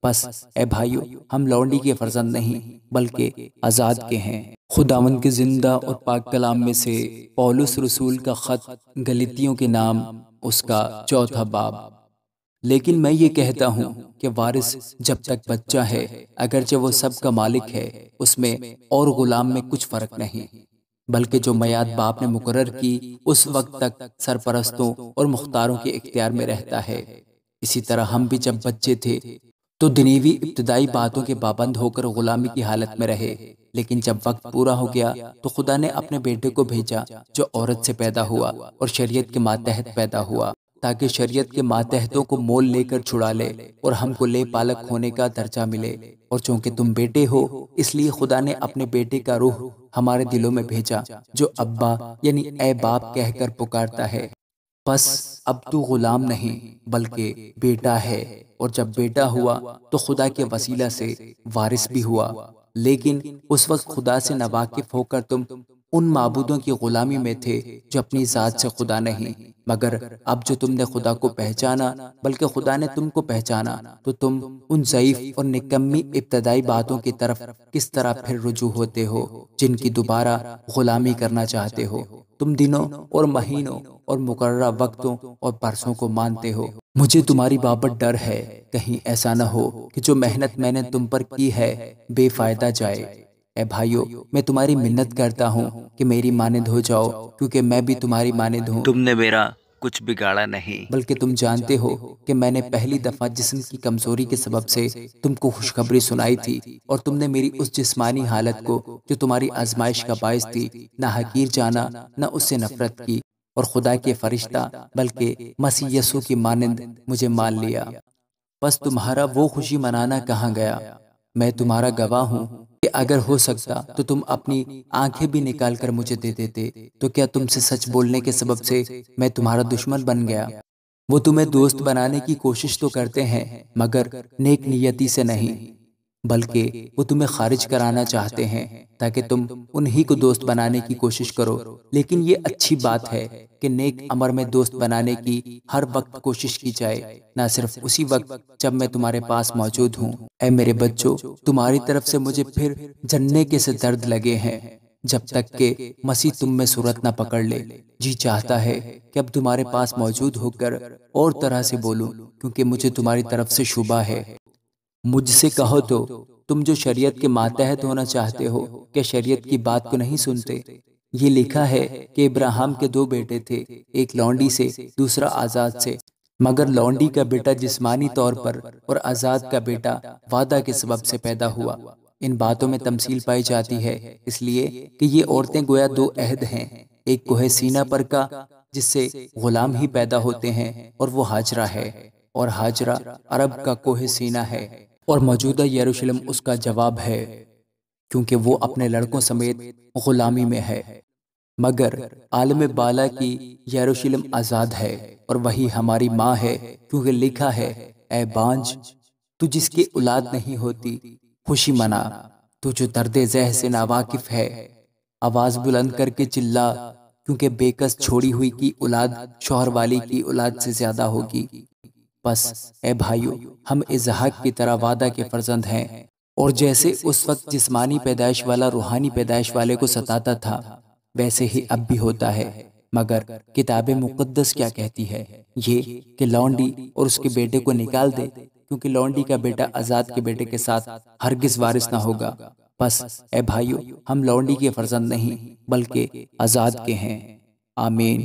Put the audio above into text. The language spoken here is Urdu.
پس اے بھائیو، ہم لونڈی کے فرزند نہیں بلکہ آزاد کے ہیں۔ خداوند کے زندہ اور پاک کلام میں سے پولس رسول کا خط گلتیوں کے نام، اس کا 4واں باب۔ لیکن میں یہ کہتا ہوں کہ وارث جب تک بچہ ہے، اگرچہ وہ سب کا مالک ہے، اس میں اور غلام میں کچھ فرق نہیں، بلکہ جو میعاد باپ نے مقرر کی اس وقت تک سرپرستوں اور مختاروں کے اختیار میں رہتا ہے۔ اسی طرح ہم بھی جب بچے تھے تو دنیوی ابتدائی باتوں کے پابند ہو کر غلامی کی حالت میں رہے، لیکن جب وقت پورا ہو گیا تو خدا نے اپنے بیٹے کو بھیجا جو عورت سے پیدا ہوا اور شریعت کے ماتحت پیدا ہوا، تاکہ شریعت کے ماتحتوں کو مول لے کر چھڑا لے اور ہم کو لے پالک ہونے کا درجہ ملے۔ اور چونکہ تم بیٹے ہو، اس لیے خدا نے اپنے بیٹے کا روح ہمارے دلوں میں بھیجا، جو ابا یعنی اے باپ کہہ کر پکارتا ہے۔ پس اب تو غلام نہیں بلکہ بیٹا ہے، اور جب بیٹا ہوا تو خدا کے وسیلہ سے وارث بھی ہوا۔ لیکن اس وقت خدا سے ناواقف ہو کر تم ان معبودوں کی غلامی میں تھے جو اپنی ذات سے خدا نہیں، مگر اب جو تم نے خدا کو پہچانا بلکہ خدا نے تم کو پہچانا، تو تم ان ضعیف اور نکمی ابتدائی باتوں کی طرف کس طرح پھر رجوع ہوتے ہو جن کی دوبارہ غلامی کرنا چاہتے ہو۔ تم دنوں اور مہینوں اور مقررہ وقتوں اور برسوں کو مانتے ہو۔ مجھے تمہاری بابت ڈر ہے، کہیں ایسا نہ ہو کہ جو محنت میں نے تم پر کی ہے بے فائدہ جائے۔ اے بھائیو، میں تمہاری منت کرتا ہوں کہ میری مانند ہو جاؤ، کیونکہ میں بھی تمہاری مانند ہوں۔ تم نے میرا کچھ بگاڑا نہیں، بلکہ تم جانتے ہو کہ میں نے پہلی دفعہ جسم کی کمزوری کے سبب سے تم کو خوشخبری سنائی تھی، اور تم نے میری اس جسمانی حالت کو جو تمہاری آزمائش کا باعث تھی نہ حقیر جانا نہ اس سے نفرت کی، اور خدا کے فرشتہ بلکہ مسیح یسوع کی مانند مجھے مان لیا۔ بس تمہارا وہ خوشی منانا کہاں گیا؟ میں تمہارا گواہ ہوں کہ اگر ہو سکتا تو تم اپنی آنکھیں بھی نکال کر مجھے دے دیتے۔ تو کیا تم سے سچ بولنے کے سبب سے میں تمہارا دشمن بن گیا؟ وہ تمہیں دوست بنانے کی کوشش تو کرتے ہیں، مگر نیک نیتی سے نہیں، بلکہ وہ تمہیں خارج کرانا چاہتے ہیں تاکہ تم انہی کو دوست بنانے کی کوشش کرو۔ لیکن یہ اچھی بات ہے کہ نیک امر میں دوست بنانے کی ہر وقت کوشش کی جائے، نہ صرف اسی وقت جب میں تمہارے پاس موجود ہوں۔ اے میرے بچوں، تمہاری طرف سے مجھے پھر جننے کے سے درد لگے ہیں، جب تک کہ مسیح تم میں صورت نہ پکڑ لے۔ جی چاہتا ہے کہ اب تمہارے پاس موجود ہو کر اور طرح سے بولوں، کیونکہ مجھے تمہاری طرف سے شبہ ہے۔ مجھ سے کہو تو تم جو شریعت کے ماتحت ہونا چاہتے ہو، کہ شریعت کی بات کو نہیں سنتے؟ یہ لکھا ہے کہ ابراہیم کے 2 بیٹے تھے، ایک لونڈی سے دوسرا آزاد سے، مگر لونڈی کا بیٹا جسمانی طور پر اور آزاد کا بیٹا وعدہ کے سبب سے پیدا ہوا۔ ان باتوں میں تمثیل پائی جاتی ہے، اس لیے کہ یہ عورتیں گویا 2 عہد ہیں، ایک کوہ سینا پر کا جس سے غلام ہی پیدا ہوتے ہیں، اور وہ ہاجرہ ہے، اور ہاجرہ عرب کا کوہ سینا ہے، اور موجودہ یروشلم اس کا جواب ہے، کیونکہ وہ اپنے لڑکوں سمیت غلامی میں ہے۔ مگر عالم بالا کی یروشلم آزاد ہے، اور وہی ہماری ماں ہے، کیونکہ لکھا ہے، اے بانجھ تو جس کی اولاد نہیں ہوتی خوشی منا، تو جو درد ذہ سے ناواقف ہے آواز بلند کر کے چلا، کیونکہ بے کس چھوڑی ہوئی کی اولاد شوہر والی کی اولاد سے زیادہ ہوگی۔ پس اے بھائیو، ہم اسحاق کی طرح وعدہ کے فرزند ہیں، اور جیسے اس وقت جسمانی پیدائش والا روحانی پیدائش والے کو ستاتا تھا، ویسے ہی اب بھی ہوتا ہے۔ مگر کتاب مقدس کیا کہتی ہے؟ یہ کہ لونڈی اور اس کے بیٹے کو نکال دے، کیونکہ لونڈی کا بیٹا آزاد کے بیٹے کے ساتھ ہرگز وارث نہ ہوگا۔ پس اے بھائیو، ہم لونڈی کے فرزند نہیں بلکہ آزاد کے ہیں۔ آمین۔